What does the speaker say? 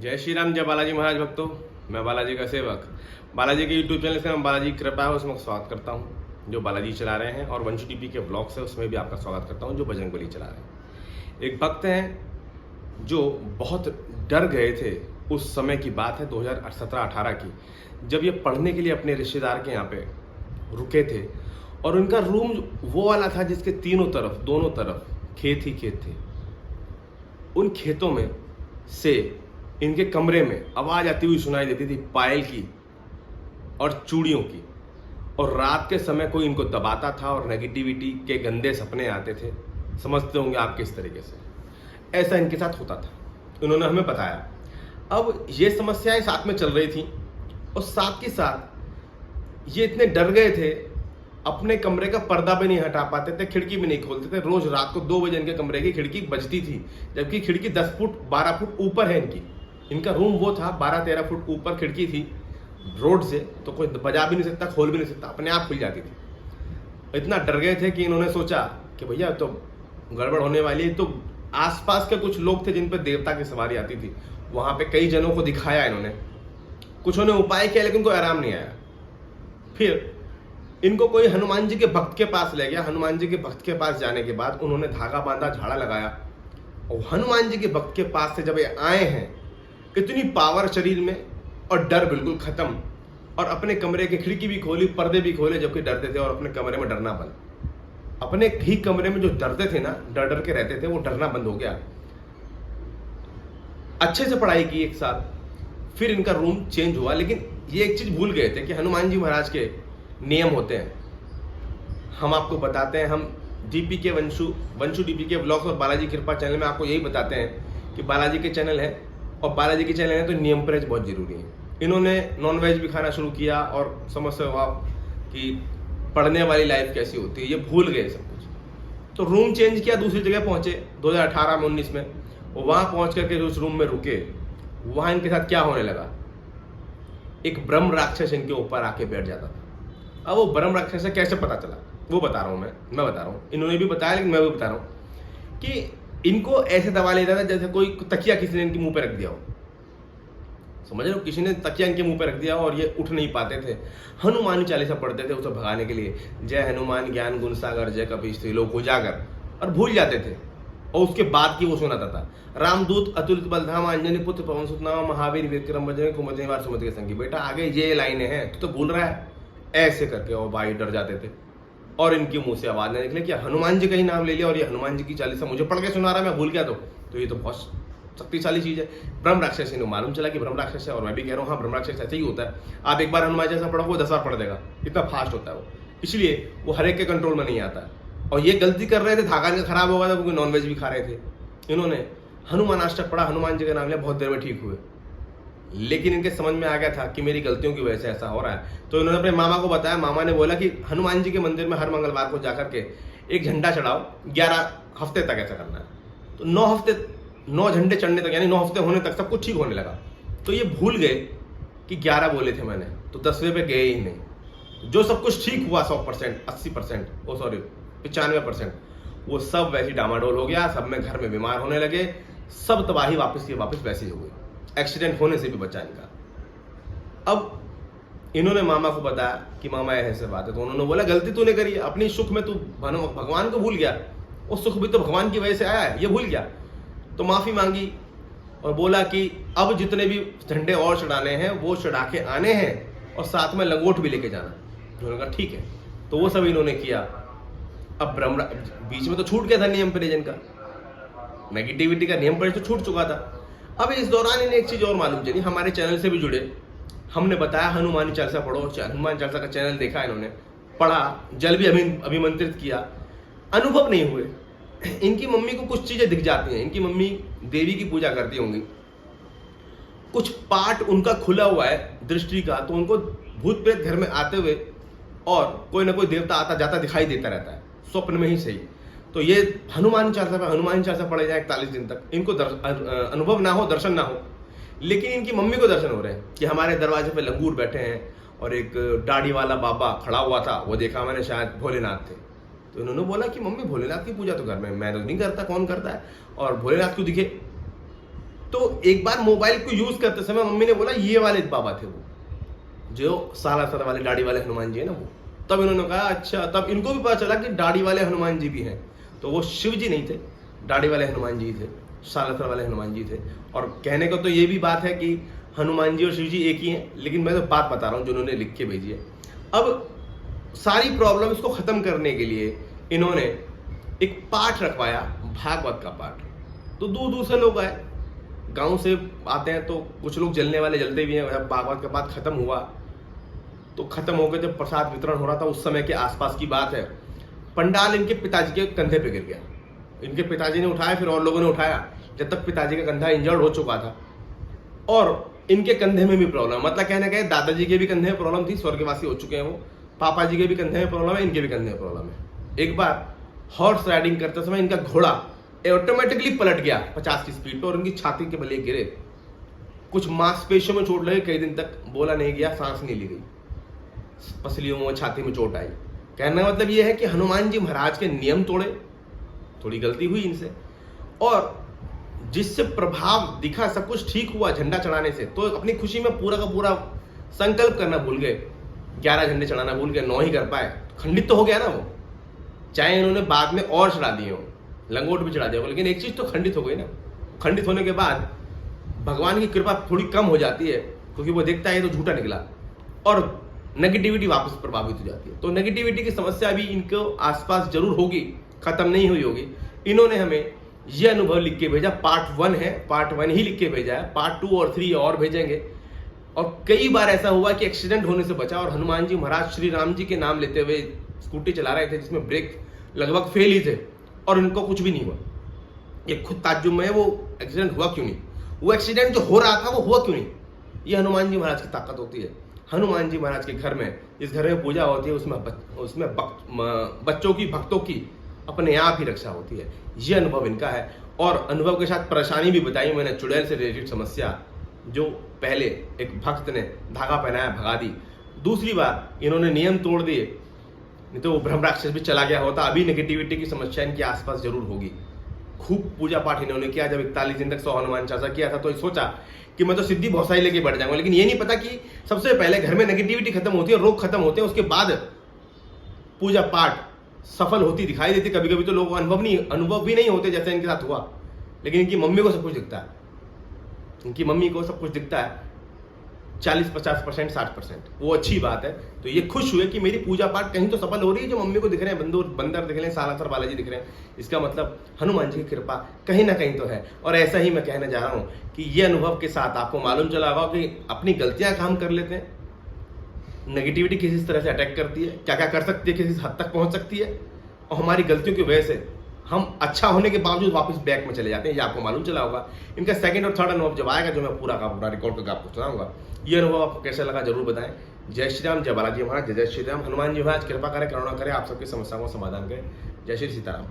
जय श्री राम, जय बालाजी महाराज भक्तों। मैं बालाजी का सेवक बालाजी के यूट्यूब चैनल से मैं बालाजी की कृपा है उसमें स्वागत करता हूँ जो बालाजी चला रहे हैं, और वंशु टीवी के ब्लॉग्स है उसमें भी आपका स्वागत करता हूँ जो बजरंगबली चला रहे हैं। एक भक्त हैं जो बहुत डर गए थे। उस समय की बात है 2017-18 की, जब ये पढ़ने के लिए अपने रिश्तेदार के यहाँ पे रुके थे और उनका रूम वो वाला था जिसके दोनों तरफ खेत ही खेत थे। उन खेतों में से इनके कमरे में आवाज आती हुई सुनाई देती थी पायल की और चूड़ियों की, और रात के समय कोई इनको दबाता था और नेगेटिविटी के गंदे सपने आते थे। समझते होंगे आप किस तरीके से ऐसा इनके साथ होता था। इन्होंने हमें बताया। अब ये समस्याएं साथ में चल रही थी और साथ के साथ ये इतने डर गए थे, अपने कमरे का पर्दा भी नहीं हटा पाते थे, खिड़की भी नहीं खोलते थे। रोज रात को 2 बजे इनके कमरे की खिड़की बजती थी, जबकि खिड़की 10 फुट 12 फुट ऊपर है इनका रूम वो था 12-13 फुट ऊपर खिड़की थी रोड से, तो कोई बजा भी नहीं सकता, खोल भी नहीं सकता, अपने आप खुल जाती थी। इतना डर गए थे कि इन्होंने सोचा कि भैया तो गड़बड़ होने वाली है। तो आसपास के कुछ लोग थे जिन पर देवता की सवारी आती थी, वहां पे कई जनों को दिखाया इन्होंने, कुछ ने उपाय किया लेकिन कोई आराम नहीं आया। फिर इनको कोई हनुमान जी के भक्त के पास ले गया। हनुमान जी के भक्त के पास जाने के बाद उन्होंने धागा बांधा, झाड़ा लगाया, और हनुमान जी के भक्त के पास से जब ये आए हैं, इतनी पावर शरीर में और डर बिल्कुल खत्म, और अपने कमरे की खिड़की भी खोली, पर्दे भी खोले जबकि डरते थे, और अपने कमरे में डरना बंद। अपने ही कमरे में जो डरते थे ना, डर डर के रहते थे, वो डरना बंद हो गया। अच्छे से पढ़ाई की 1 साल, फिर इनका रूम चेंज हुआ। लेकिन ये एक चीज भूल गए थे कि हनुमान जी महाराज के नियम होते हैं। हम आपको बताते हैं, हम डीपी के वंशु डीपी के ब्लॉग्स और बालाजी कृपा चैनल में आपको यही बताते हैं कि बालाजी के चैनल है, और बालाजी के चैनल है तो नियम परहेज बहुत जरूरी है। इन्होंने नॉनवेज भी खाना शुरू किया और समझते हो आप कि पढ़ने वाली लाइफ कैसी होती है, ये भूल गए सब कुछ। तो रूम चेंज किया, दूसरी जगह पहुंचे 2018 में 19 में। वहां पहुंच करके उस रूम में रुके, वहां इनके साथ क्या होने लगा, एक ब्रह्म राक्षस इनके ऊपर आके बैठ जाता था। अब वो ब्रह्म राक्षस से कैसे पता चला वो बता रहा हूं मैं बता रहा हूं। इन्होंने भी बताया लेकिन मैं भी बता रहा हूं कि इनको ऐसे दबा लेता था जैसे कोई तकिया किसी ने इनके मुंह पे रख दिया हो। समझ रहे हो, किसी ने तकिया इनके मुंह पे रख दिया और ये उठ नहीं पाते थे। हनुमान चालीसा पढ़ते थे उसे भगाने के लिए, जय हनुमान ज्ञान गुण सागर जय कपीश त्रिलोक उजागर, और भूल जाते थे। और उसके बाद की वो सुनाता था, रामदूत अतुलित बलधाम अंजनी पुत्र पवन सुत नामा महावीर विक्रम बजरंग कुमति निवार सुमति के संगी। बेटा आगे ये लाइनें हैं, तो भूल रहा है, ऐसे करके। और भाई डर जाते थे और इनके मुंह से आवाज नहीं निकले कि हनुमान जी का ही नाम ले लिया और ये हनुमान जी की चालीसा मुझे पढ़ के सुना रहा है, मैं भूल गया। तो ये तो बहुत शक्तिशाली चीज है। ब्रह्म राक्षस इन्हें मालूम चला कि ब्रह्म राक्षस है, और मैं भी कह रहा हूँ हाँ, ब्रह्म राक्षस ऐसे ही होता है। आप एक बार हनुमान जैसा पढ़ो, वो 10 बार पढ़ देगा, इतना फास्ट होता है वो। इसलिए वो हर एक के कंट्रोल में नहीं आता है। और ये गलती कर रहे थे, धागा इनका खराब हो गया था क्योंकि नॉनवेज भी खा रहे थे। इन्होंने हनुमान अष्टक पढ़ा, हनुमान जी का नाम लिया, बहुत देर में ठीक हुए। लेकिन इनके समझ में आ गया था कि मेरी गलतियों की वजह से ऐसा हो रहा है। तो इन्होंने अपने मामा को बताया। मामा ने बोला कि हनुमान जी के मंदिर में हर मंगलवार को जाकर के एक झंडा चढ़ाओ, 11 हफ्ते तक ऐसा करना है। तो 9 झंडे चढ़ने तक, यानी 9 हफ्ते होने तक सब कुछ ठीक होने लगा। तो ये भूल गए कि 11 बोले थे मैंने, तो 10वें पे गए ही नहीं। जो सब कुछ ठीक हुआ 100%, 80%, 95%, वो सब वैसे डामाडोल हो गया। सब में घर में बीमार होने लगे, सब तबाही वापस की वापस वैसी हो गई। एक्सीडेंट होने से भी बचा इनका। अब इन्होंने मामा को बताया कि मामा ऐसे बात है। तो उन्होंने बोला गलती तूने करी है, अपनी सुख में तू भगवान को भूल गया, वो सुख भी तो भगवान की वजह से आया है, ये भूल गया। तो माफी मांगी और बोला कि अब जितने भी झंडे और चढ़ाने हैं वो चढ़ा के आने हैं, और साथ में लंगोट भी लेके जाना। उन्होंने कहा ठीक है। तो वो सब इन्होंने किया। अब ब्रह्म बीच में तो छूट गया था नियम परिजन का, नेगेटिविटी का नियम परिजन तो छूट चुका था। अब इस दौरान इन्हें एक चीज और मालूम चली, हमारे चैनल से भी जुड़े, हमने बताया हनुमान चालीसा पढ़ो। हनुमान चालीसा का चैनल देखा, इन्होंने पढ़ा, जल भी अभिमंत्रित किया, अनुभव नहीं हुए। इनकी मम्मी को कुछ चीजें दिख जाती हैं। इनकी मम्मी देवी की पूजा करती होंगी, कुछ पार्ट उनका खुला हुआ है दृष्टि का, तो उनको भूत प्रेत घर में आते हुए और कोई ना कोई देवता आता जाता दिखाई देता रहता है, स्वप्न में ही सही। तो ये हनुमान चालीसा पढ़े जाए 41 दिन तक, इनको अनुभव ना हो, दर्शन ना हो, लेकिन इनकी मम्मी को दर्शन हो रहे हैं कि हमारे दरवाजे पे लंगूर बैठे हैं और एक दाढ़ी वाला बाबा खड़ा हुआ था, वो देखा मैंने, शायद भोलेनाथ थे। तो इन्होंने बोला कि मम्मी भोलेनाथ की पूजा तो घर में मैं तो नहीं करता, कौन करता है, और भोलेनाथ क्यों दिखे। तो एक बार मोबाइल को यूज करते समय मम्मी ने बोला ये वाले बाबा थे वो, जो सालासर वाले दाढ़ी वाले हनुमान जी है ना वो। तब इन्होंने कहा अच्छा, तब इनको भी पता चला कि दाढ़ी वाले हनुमान जी भी हैं। तो वो शिव जी नहीं थे, दाढ़ी वाले हनुमान जी थे, सालासर वाले हनुमान जी थे। और कहने को तो ये भी बात है कि हनुमान जी और शिव जी एक ही हैं, लेकिन मैं तो बात बता रहा हूँ जो उन्होंने लिख के भेजी है। अब सारी प्रॉब्लम्स को खत्म करने के लिए इन्होंने एक पाठ रखवाया, भागवत का पाठ। तो दूर दूर से लोग आए, गांव से आते हैं, तो कुछ लोग जलने वाले जलते भी हैं। भागवत का पाठ खत्म हुआ, तो खत्म हो गया, जब प्रसाद वितरण हो रहा था उस समय के आसपास की बात है, पंडाल इनके पिताजी के कंधे पे गिर गया। इनके पिताजी ने उठाया, फिर और लोगों ने उठाया, जब तक पिताजी का कंधा इंजर्ड हो चुका था और इनके कंधे में भी प्रॉब्लम, मतलब कहने गए दादाजी के भी कंधे में प्रॉब्लम थी, स्वर्गवासी हो चुके हैं वो, पापा जी के भी कंधे में प्रॉब्लम है, इनके भी कंधे में प्रॉब्लम है। एक बार हॉर्स राइडिंग करते समय इनका घोड़ा ऑटोमेटिकली पलट गया 50 की स्पीड पर और उनकी छाती के बल गिरे। कुछ मांसपेशियों में चोट लगी, कई दिन तक बोला नहीं गया, सांस नहीं ली गई, पसलियों में छाती में चोट आई। कहने का मतलब यह है कि हनुमान जी महाराज के नियम तोड़े, थोड़ी गलती हुई इनसे, और जिससे प्रभाव दिखा, सब कुछ ठीक हुआ झंडा चढ़ाने से, तो अपनी खुशी में पूरा का पूरा संकल्प करना भूल गए, 11 झंडे चढ़ाना भूल गए, 9 ही कर पाए, खंडित तो हो गया ना वो। चाहे इन्होंने बाद में और चढ़ा दिए हो, लंगोट भी चढ़ा दिया हो, लेकिन एक चीज तो खंडित हो गई ना। खंडित होने के बाद भगवान की कृपा थोड़ी कम हो जाती है, क्योंकि वो देखता है तो झूठा निकला और नेगेटिविटी वापस प्रभावित हो जाती है। तो नेगेटिविटी की समस्या भी इनको आसपास जरूर होगी, खत्म नहीं हुई होगी। इन्होंने हमें ये अनुभव लिख के भेजा, पार्ट 1 है, पार्ट 1 ही लिख के भेजा है, पार्ट 2 और 3 और भेजेंगे। और कई बार ऐसा हुआ कि एक्सीडेंट होने से बचा, और हनुमान जी महाराज श्री राम जी के नाम लेते हुए स्कूटी चला रहे थे जिसमें ब्रेक लगभग फेल ही थे और उनको कुछ भी नहीं हुआ। ये खुद ताज्जुब में है, वो एक्सीडेंट हुआ क्यों नहीं, वो एक्सीडेंट जो हो रहा था वो हुआ क्यों नहीं। ये हनुमान जी महाराज की ताकत होती है। हनुमान जी महाराज के घर में, इस घर में पूजा होती है, उसमें बच्चों की, भक्तों की अपने आप ही रक्षा होती है। ये अनुभव इनका है, और अनुभव के साथ परेशानी भी बताई मैंने, चुड़ैल से रिलेटेड समस्या, जो पहले एक भक्त ने धागा पहनाया भगा दी, दूसरी बार इन्होंने नियम तोड़ दिए, नहीं तो वो ब्रह्म राक्षस भी चला गया होता। अभी नेगेटिविटी की समस्या इनके आसपास जरूर होगी। खूब पूजा पाठ इन्होंने किया, जब 41 दिन तक 100 हनुमान चालीसा किया था तो सोचा कि मैं तो सिद्धि बहुत सारी लेके बढ़ जाऊंगा, लेकिन ये नहीं पता कि सबसे पहले घर में नेगेटिविटी खत्म होती है, रोग खत्म होते हैं, उसके बाद पूजा पाठ सफल होती दिखाई देती। कभी कभी तो लोग अनुभव भी नहीं होते, जैसे इनके साथ हुआ, लेकिन इनकी मम्मी को सब कुछ दिखता है, इनकी मम्मी को सब कुछ दिखता है, 40-50%, 60%, वो अच्छी बात है। तो ये खुश हुए कि मेरी पूजा पाठ कहीं तो सफल हो रही है, जो मम्मी को दिख रहे हैं, बंदर दिख रहे हैं, सालासर बालाजी दिख रहे हैं, इसका मतलब हनुमान जी की कृपा कहीं ना कहीं तो है। और ऐसा ही मैं कहने जा रहा हूं कि ये अनुभव के साथ आपको मालूम चला होगा कि अपनी गलतियां काम कर लेते हैं, नेगेटिविटी किस तरह से अटैक करती है, क्या क्या कर सकती है, किस हद तक पहुंच सकती है, और हमारी गलतियों की वजह से हम अच्छा होने के बावजूद वापस बैक में चले जाते हैं, ये आपको मालूम चला होगा। इनका सेकंड और थर्ड अनुभव जब आएगा, जो मैं पूरा का पूरा रिकॉर्ड करके आपको सुनाऊंगा, ये अनुभव आपको कैसा लगा जरूर बताएं। जय श्री राम, जय बालाजी महाराज, जय जय श्री राम। हनुमान जी महाराज कृपा करें, करुणा करें, आप सबकी समस्याओं का समाधान करें। जय श्री सीताराम।